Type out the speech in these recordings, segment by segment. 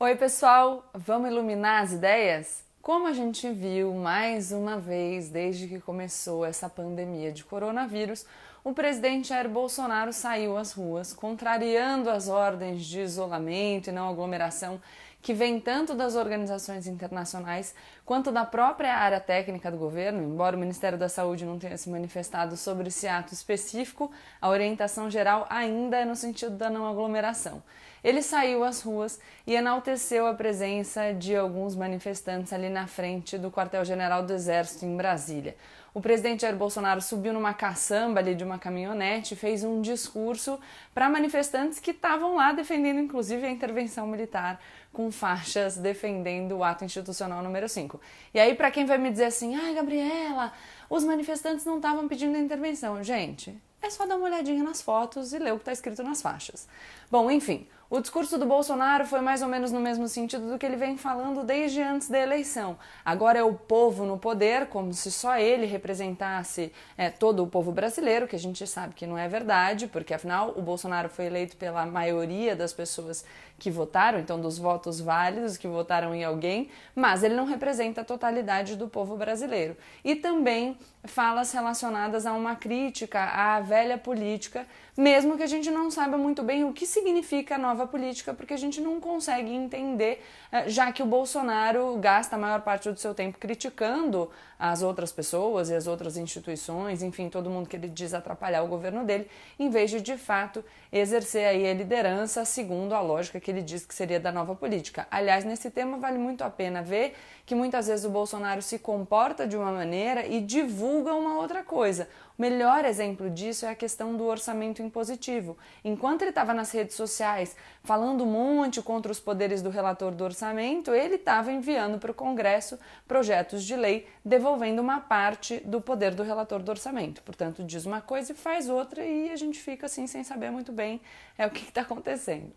Oi, pessoal! Vamos iluminar as ideias? Como a gente viu mais uma vez desde que começou essa pandemia de coronavírus, o presidente Jair Bolsonaro saiu às ruas, contrariando as ordens de isolamento e não aglomeração que vem tanto das organizações internacionais quanto da própria área técnica do governo. Embora o Ministério da Saúde não tenha se manifestado sobre esse ato específico, a orientação geral ainda é no sentido da não aglomeração. Ele saiu às ruas e enalteceu a presença de alguns manifestantes ali na frente do quartel-general do Exército em Brasília. O presidente Jair Bolsonaro subiu numa caçamba ali de uma caminhonete e fez um discurso para manifestantes que estavam lá defendendo inclusive a intervenção militar, com faixas defendendo o ato institucional número 5. E aí, para quem vai me dizer assim, Gabriela, os manifestantes não estavam pedindo a intervenção. Gente, é só dar uma olhadinha nas fotos e ler o que está escrito nas faixas. Bom, enfim, o discurso do Bolsonaro foi mais ou menos no mesmo sentido do que ele vem falando desde antes da eleição. Agora é o povo no poder, como se só ele representasse todo o povo brasileiro, que a gente sabe que não é verdade, porque afinal o Bolsonaro foi eleito pela maioria das pessoas que votaram, então dos votos válidos que votaram em alguém, mas ele não representa a totalidade do povo brasileiro. E também falas relacionadas a uma crítica à velha política, mesmo que a gente não saiba muito bem o que significa a nova política, porque a gente não consegue entender, já que o Bolsonaro gasta a maior parte do seu tempo criticando as outras pessoas e as outras instituições, enfim, todo mundo que ele diz atrapalhar o governo dele, em vez de fato, exercer aí a liderança segundo a lógica que ele diz que seria da nova política. Aliás, nesse tema vale muito a pena ver que muitas vezes o Bolsonaro se comporta de uma maneira e divulga uma outra coisa. O melhor exemplo disso é a questão do orçamento impositivo. Enquanto ele estava nas redes sociais falando um monte contra os poderes do relator do orçamento, ele estava enviando para o Congresso projetos de lei devolvendo uma parte do poder do relator do orçamento. Portanto, diz uma coisa e faz outra e a gente fica assim sem saber muito bem o que está acontecendo.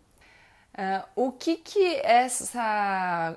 O que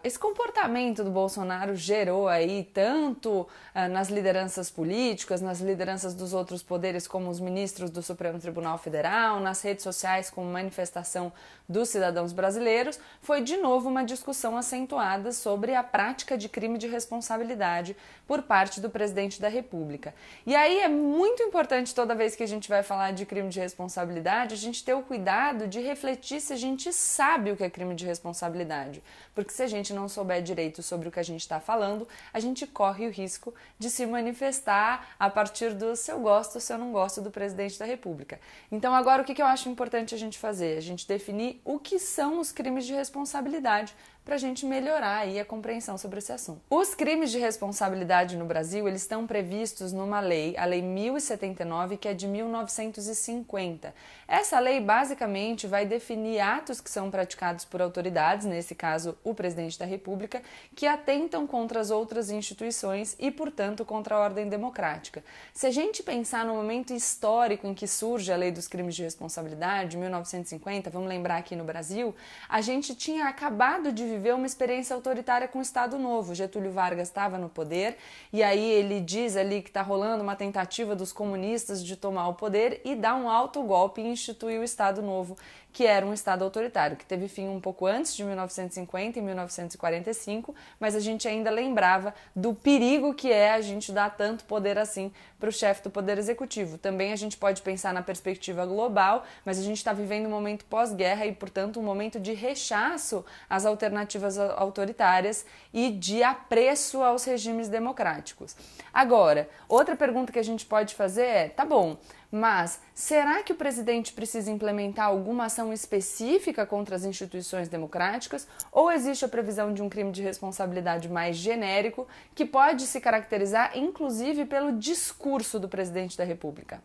esse comportamento do Bolsonaro gerou aí, tanto nas lideranças políticas, nas lideranças dos outros poderes, como os ministros do Supremo Tribunal Federal, nas redes sociais como manifestação dos cidadãos brasileiros, foi de novo uma discussão acentuada sobre a prática de crime de responsabilidade por parte do presidente da República. E aí é muito importante, toda vez que a gente vai falar de crime de responsabilidade, a gente ter o cuidado de refletir se a gente sabe o que é crime de responsabilidade, porque se a gente não souber direito sobre o que a gente está falando, a gente corre o risco de se manifestar a partir do se eu gosto ou se eu não gosto do presidente da República. Então agora o que eu acho importante a gente fazer? A gente definir o que são os crimes de responsabilidade para a gente melhorar aí a compreensão sobre esse assunto. Os crimes de responsabilidade no Brasil, eles estão previstos numa lei, a Lei 1079, que é de 1950. Essa lei basicamente vai definir atos que são praticados por autoridades, nesse caso o presidente da República, que atentam contra as outras instituições e, portanto, contra a ordem democrática. Se a gente pensar no momento histórico em que surge a Lei dos Crimes de Responsabilidade, de 1950, vamos lembrar aqui no Brasil, a gente tinha acabado de viver uma experiência autoritária com o Estado Novo. Getúlio Vargas estava no poder e aí ele diz ali que está rolando uma tentativa dos comunistas de tomar o poder e dá um autogolpe e institui o Estado Novo, que era um Estado autoritário, que teve fim um pouco antes de 1950, em 1945, mas a gente ainda lembrava do perigo que é a gente dar tanto poder assim para o chefe do Poder Executivo. Também a gente pode pensar na perspectiva global, mas a gente está vivendo um momento pós-guerra e, portanto, um momento de rechaço às alternativas autoritárias e de apreço aos regimes democráticos. Agora, outra pergunta que a gente pode fazer é, tá bom, mas será que o presidente precisa implementar alguma ação específica contra as instituições democráticas ou existe a previsão de um crime de responsabilidade mais genérico que pode se caracterizar inclusive pelo discurso do presidente da República?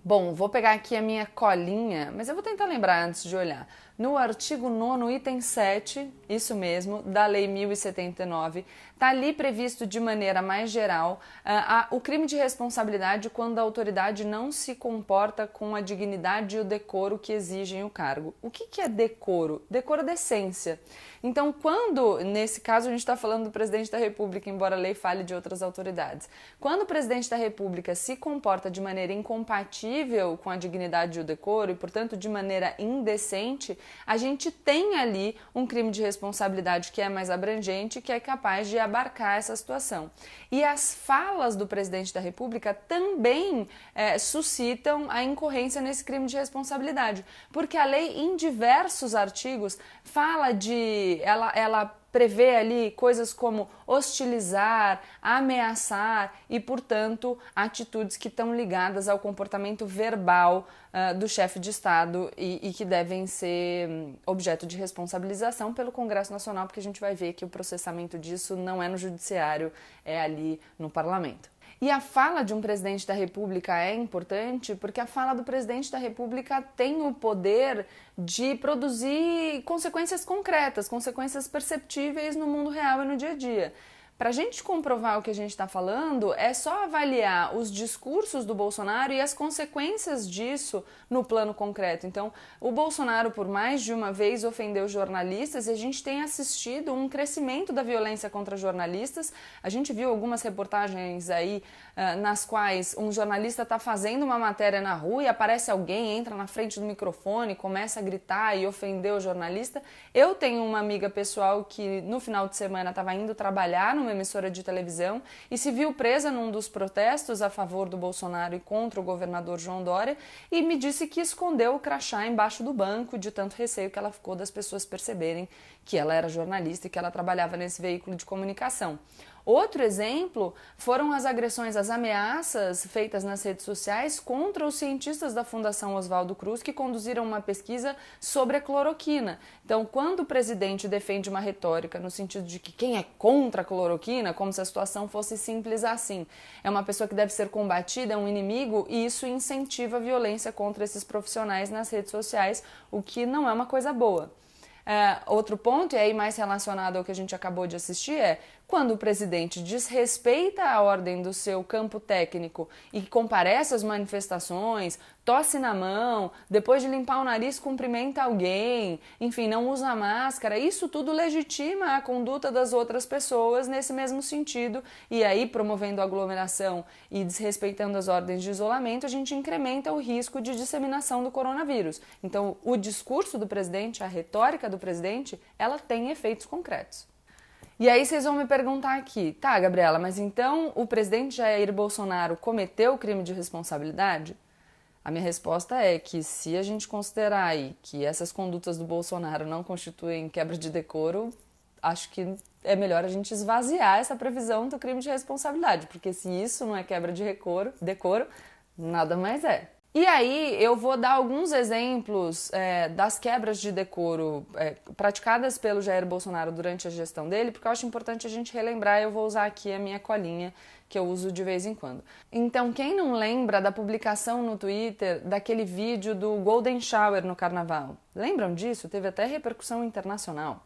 Bom, vou pegar aqui a minha colinha, mas eu vou tentar lembrar antes de olhar. No artigo 9º, item 7, isso mesmo, da Lei 1079, está ali previsto de maneira mais geral o crime de responsabilidade quando a autoridade não se comporta com a dignidade e o decoro que exigem o cargo. O que é decoro? Decoro é decência. Então, quando, nesse caso a gente está falando do presidente da República, embora a lei fale de outras autoridades, quando o presidente da República se comporta de maneira incompatível com a dignidade e o decoro e, portanto, de maneira indecente, a gente tem ali um crime de responsabilidade que é mais abrangente, que é capaz de abarcar essa situação. E as falas do presidente da República também suscitam a incorrência nesse crime de responsabilidade, porque a lei, em diversos artigos, fala de... ela prevê ali coisas como hostilizar, ameaçar e, portanto, atitudes que estão ligadas ao comportamento verbal do chefe de Estado e que devem ser objeto de responsabilização pelo Congresso Nacional, porque a gente vai ver que o processamento disso não é no Judiciário, é ali no Parlamento. E a fala de um presidente da República é importante porque a fala do presidente da República tem o poder de produzir consequências concretas, consequências perceptíveis no mundo real e no dia a dia. Para a gente comprovar o que a gente está falando, é só avaliar os discursos do Bolsonaro e as consequências disso no plano concreto. Então, o Bolsonaro, por mais de uma vez, ofendeu jornalistas e a gente tem assistido um crescimento da violência contra jornalistas. A gente viu algumas reportagens aí nas quais um jornalista está fazendo uma matéria na rua e aparece alguém, entra na frente do microfone, começa a gritar e ofender o jornalista. Eu tenho uma amiga pessoal que no final de semana estava indo trabalhar numa emissora de televisão e se viu presa num dos protestos a favor do Bolsonaro e contra o governador João Dória e me disse que escondeu o crachá embaixo do banco de tanto receio que ela ficou das pessoas perceberem que ela era jornalista e que ela trabalhava nesse veículo de comunicação. Outro exemplo foram as agressões, as ameaças feitas nas redes sociais contra os cientistas da Fundação Oswaldo Cruz que conduziram uma pesquisa sobre a cloroquina. Então, quando o presidente defende uma retórica no sentido de que quem é contra a cloroquina, como se a situação fosse simples assim, é uma pessoa que deve ser combatida, é um inimigo, e isso incentiva a violência contra esses profissionais nas redes sociais, o que não é uma coisa boa. Outro ponto, e aí mais relacionado ao que a gente acabou de assistir, é quando o presidente desrespeita a ordem do seu campo técnico e comparece às manifestações, tosse na mão, depois de limpar o nariz cumprimenta alguém, enfim, não usa máscara, isso tudo legitima a conduta das outras pessoas nesse mesmo sentido, e aí promovendo aglomeração e desrespeitando as ordens de isolamento, a gente incrementa o risco de disseminação do coronavírus. Então, o discurso do presidente, a retórica do presidente, ela tem efeitos concretos. E aí vocês vão me perguntar aqui, tá, Gabriela, mas então o presidente Jair Bolsonaro cometeu crime de responsabilidade? A minha resposta é que se a gente considerar aí que essas condutas do Bolsonaro não constituem quebra de decoro, acho que é melhor a gente esvaziar essa previsão do crime de responsabilidade, porque se isso não é quebra de decoro, nada mais é. E aí eu vou dar alguns exemplos das quebras de decoro praticadas pelo Jair Bolsonaro durante a gestão dele, porque eu acho importante a gente relembrar, eu vou usar aqui a minha colinha, que eu uso de vez em quando. Então, quem não lembra da publicação no Twitter daquele vídeo do Golden Shower no Carnaval? Lembram disso? Teve até repercussão internacional.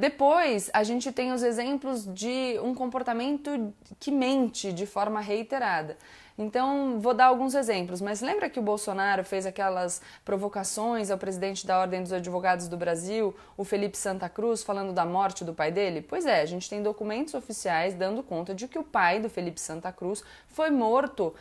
Depois, a gente tem os exemplos de um comportamento que mente de forma reiterada. Então, vou dar alguns exemplos, mas lembra que o Bolsonaro fez aquelas provocações ao presidente da Ordem dos Advogados do Brasil, o Felipe Santa Cruz, falando da morte do pai dele? Pois é, a gente tem documentos oficiais dando conta de que o pai do Felipe Santa Cruz foi morto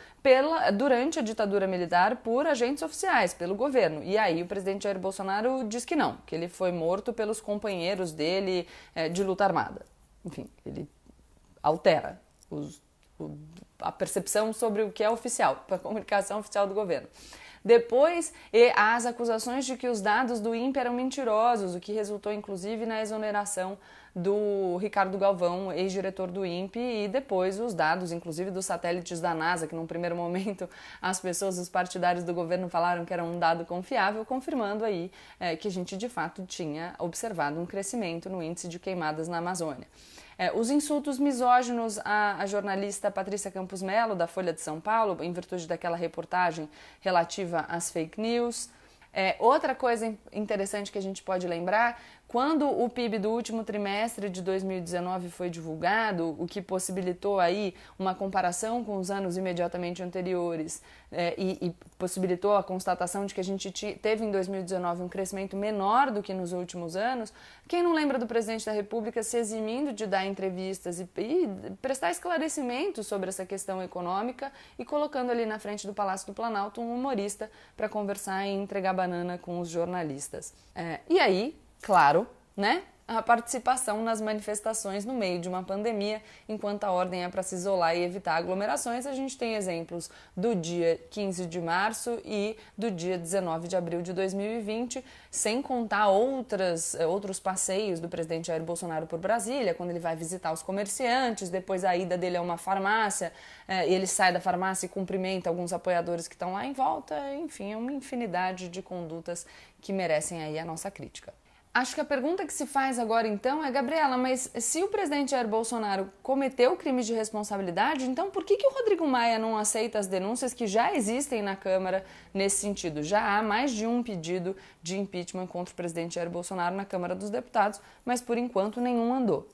durante a ditadura militar por agentes oficiais, pelo governo. E aí o presidente Jair Bolsonaro diz que não, que ele foi morto pelos companheiros dele de luta armada. Enfim, ele altera a percepção sobre o que é oficial, a comunicação oficial do governo. Depois, as acusações de que os dados do INPE eram mentirosos, o que resultou inclusive na exoneração do Ricardo Galvão, ex-diretor do INPE, e depois os dados, inclusive dos satélites da NASA, que num primeiro momento as pessoas, os partidários do governo falaram que era um dado confiável, confirmando aí que a gente de fato tinha observado um crescimento no índice de queimadas na Amazônia. Os insultos misóginos à jornalista Patrícia Campos Mello, da Folha de São Paulo, em virtude daquela reportagem relativa às fake news. Outra coisa interessante que a gente pode lembrar, Quando o PIB do último trimestre de 2019 foi divulgado, o que possibilitou aí uma comparação com os anos imediatamente anteriores e possibilitou a constatação de que a gente teve em 2019 um crescimento menor do que nos últimos anos, quem não lembra do presidente da República se eximindo de dar entrevistas e prestar esclarecimentos sobre essa questão econômica e colocando ali na frente do Palácio do Planalto um humorista para conversar e entregar banana com os jornalistas. E aí, claro, né? A participação nas manifestações no meio de uma pandemia, enquanto a ordem é para se isolar e evitar aglomerações. A gente tem exemplos do dia 15 de março e do dia 19 de abril de 2020, sem contar outros passeios do presidente Jair Bolsonaro por Brasília, quando ele vai visitar os comerciantes, depois a ida dele a uma farmácia, ele sai da farmácia e cumprimenta alguns apoiadores que estão lá em volta, enfim, é uma infinidade de condutas que merecem aí a nossa crítica. Acho que a pergunta que se faz agora então é, Gabriela, mas se o presidente Jair Bolsonaro cometeu crime de responsabilidade, então por que o Rodrigo Maia não aceita as denúncias que já existem na Câmara nesse sentido? Já há mais de um pedido de impeachment contra o presidente Jair Bolsonaro na Câmara dos Deputados, mas por enquanto nenhum andou.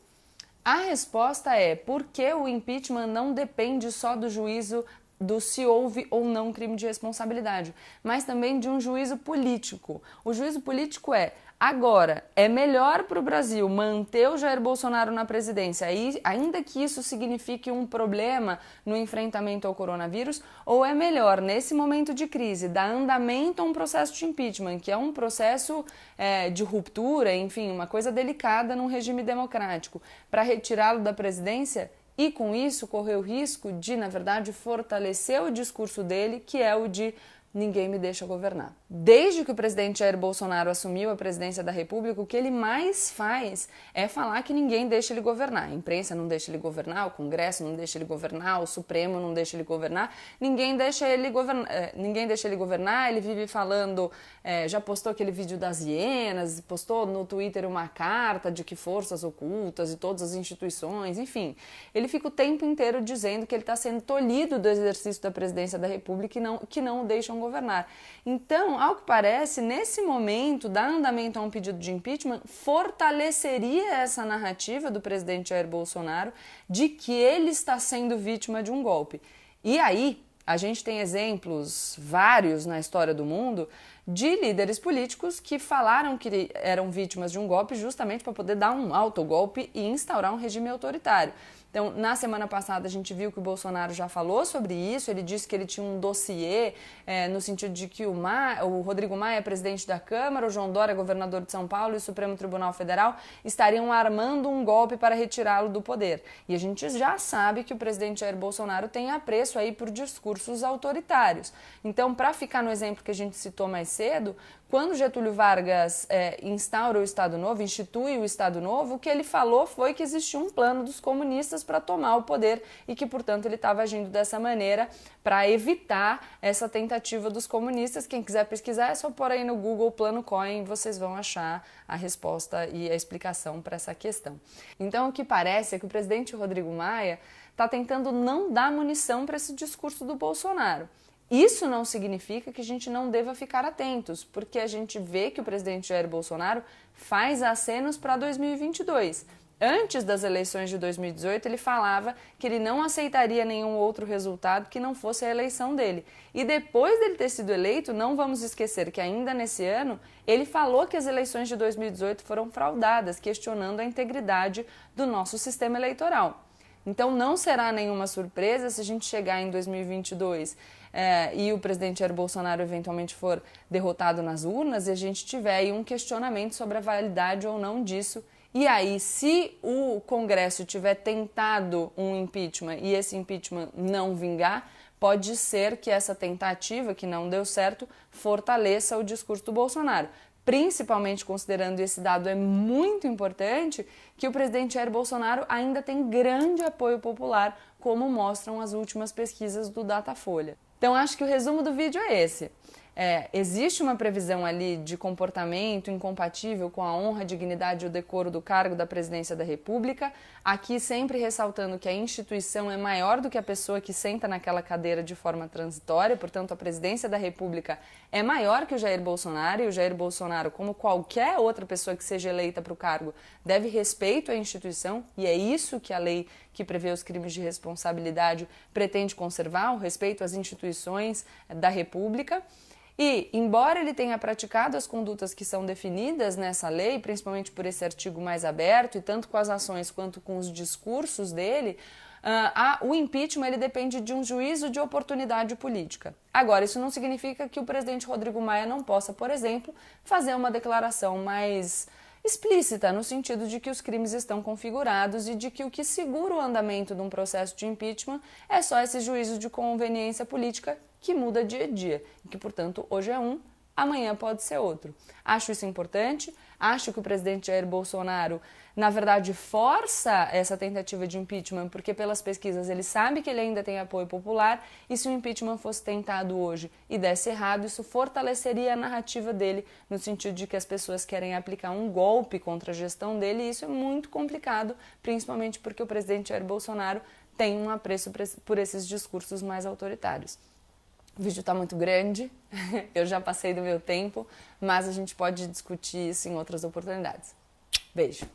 A resposta é porque o impeachment não depende só do juízo do se houve ou não crime de responsabilidade, mas também de um juízo político. O juízo político agora, é melhor para o Brasil manter o Jair Bolsonaro na presidência, ainda que isso signifique um problema no enfrentamento ao coronavírus, ou é melhor, nesse momento de crise, dar andamento a um processo de impeachment, que é um processo de ruptura, enfim, uma coisa delicada num regime democrático, para retirá-lo da presidência e, com isso, correr o risco de, na verdade, fortalecer o discurso dele, que é o de ninguém me deixa governar. Desde que o presidente Jair Bolsonaro assumiu a presidência da República, o que ele mais faz é falar que ninguém deixa ele governar. A imprensa não deixa ele governar, o Congresso não deixa ele governar, o Supremo não deixa ele governar, ninguém deixa ele governar, ele vive falando, já postou aquele vídeo das hienas, postou no Twitter uma carta de que forças ocultas e todas as instituições, enfim, ele fica o tempo inteiro dizendo que ele está sendo tolhido do exercício da presidência da República e que não o deixam governar. Então, ao que parece, nesse momento, dar andamento a um pedido de impeachment fortaleceria essa narrativa do presidente Jair Bolsonaro de que ele está sendo vítima de um golpe. E aí, a gente tem exemplos vários na história do mundo de líderes políticos que falaram que eram vítimas de um golpe justamente para poder dar um autogolpe e instaurar um regime autoritário. Então, na semana passada, a gente viu que o Bolsonaro já falou sobre isso, ele disse que ele tinha um dossiê no sentido de que o Rodrigo Maia é presidente da Câmara, o João Dória, governador de São Paulo, e o Supremo Tribunal Federal estariam armando um golpe para retirá-lo do poder. E a gente já sabe que o presidente Jair Bolsonaro tem apreço aí por discursos autoritários. Então, para ficar no exemplo que a gente citou mais cedo, quando Getúlio Vargas instaura o Estado Novo, institui o Estado Novo, o que ele falou foi que existia um plano dos comunistas para tomar o poder e que, portanto, ele estava agindo dessa maneira para evitar essa tentativa dos comunistas. Quem quiser pesquisar é só pôr aí no Google Plano Cohen, vocês vão achar a resposta e a explicação para essa questão. Então, o que parece é que o presidente Rodrigo Maia está tentando não dar munição para esse discurso do Bolsonaro. Isso não significa que a gente não deva ficar atentos, porque a gente vê que o presidente Jair Bolsonaro faz acenos para 2022. Antes das eleições de 2018, ele falava que ele não aceitaria nenhum outro resultado que não fosse a eleição dele. E depois dele ter sido eleito, não vamos esquecer que ainda nesse ano, ele falou que as eleições de 2018 foram fraudadas, questionando a integridade do nosso sistema eleitoral. Então não será nenhuma surpresa se a gente chegar em 2022 e o presidente Jair Bolsonaro eventualmente for derrotado nas urnas e a gente tiver aí um questionamento sobre a validade ou não disso. E aí, se o Congresso tiver tentado um impeachment e esse impeachment não vingar, pode ser que essa tentativa, que não deu certo, fortaleça o discurso do Bolsonaro. Principalmente considerando, e esse dado é muito importante, que o presidente Jair Bolsonaro ainda tem grande apoio popular, como mostram as últimas pesquisas do Datafolha. Então, acho que o resumo do vídeo é esse. existe uma previsão ali de comportamento incompatível com a honra, a dignidade e o decoro do cargo da presidência da República, aqui sempre ressaltando que a instituição é maior do que a pessoa que senta naquela cadeira de forma transitória, portanto a presidência da República é maior que o Jair Bolsonaro, e o Jair Bolsonaro, como qualquer outra pessoa que seja eleita para o cargo, deve respeito à instituição, e é isso que a lei que prevê os crimes de responsabilidade pretende conservar, o respeito às instituições da República. E, embora ele tenha praticado as condutas que são definidas nessa lei, principalmente por esse artigo mais aberto, e tanto com as ações quanto com os discursos dele, o impeachment ele depende de um juízo de oportunidade política. Agora, isso não significa que o presidente Rodrigo Maia não possa, por exemplo, fazer uma declaração mais explícita, no sentido de que os crimes estão configurados e de que o que segura o andamento de um processo de impeachment é só esse juízo de conveniência política que muda dia a dia, e que, portanto, hoje é um, amanhã pode ser outro. Acho isso importante, acho que o presidente Jair Bolsonaro, na verdade, força essa tentativa de impeachment, porque pelas pesquisas ele sabe que ele ainda tem apoio popular, e se o impeachment fosse tentado hoje e desse errado, isso fortaleceria a narrativa dele, no sentido de que as pessoas querem aplicar um golpe contra a gestão dele, e isso é muito complicado, principalmente porque o presidente Jair Bolsonaro tem um apreço por esses discursos mais autoritários. O vídeo está muito grande, eu já passei do meu tempo, mas a gente pode discutir isso em outras oportunidades. Beijo!